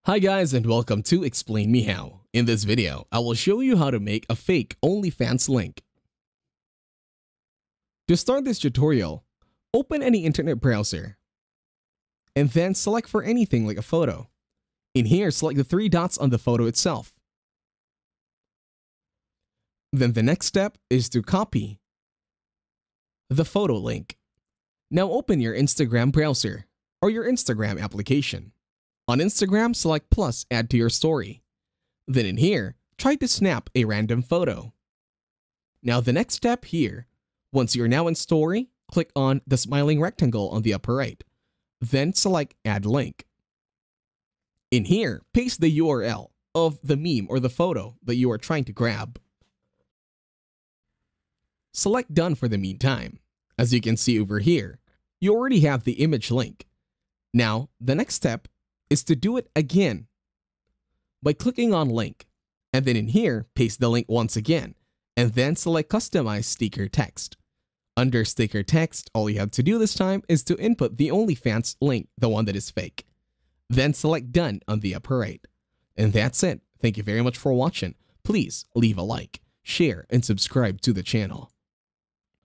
Hi guys and welcome to Explain Me How. In this video, I will show you how to make a fake Onlyfans link. To start this tutorial, open any internet browser and then select for anything like a photo. In here, select the three dots on the photo itself. Then the next step is to copy the photo link. Now open your Instagram browser or your Instagram application. On Instagram, select plus add to your story. Then in here, try to snap a random photo. Now the next step here, once you're now in story, click on the smiling rectangle on the upper right. Then select add link. In here, paste the URL of the meme or the photo that you are trying to grab. Select done for the meantime. As you can see over here, you already have the image link. Now, the next step is to do it again by clicking on link, and then in here, paste the link once again, and then select customize sticker text. Under sticker text, all you have to do this time is to input the OnlyFans link, the one that is fake. Then select done on the upper right. And that's it. Thank you very much for watching. Please leave a like, share, and subscribe to the channel.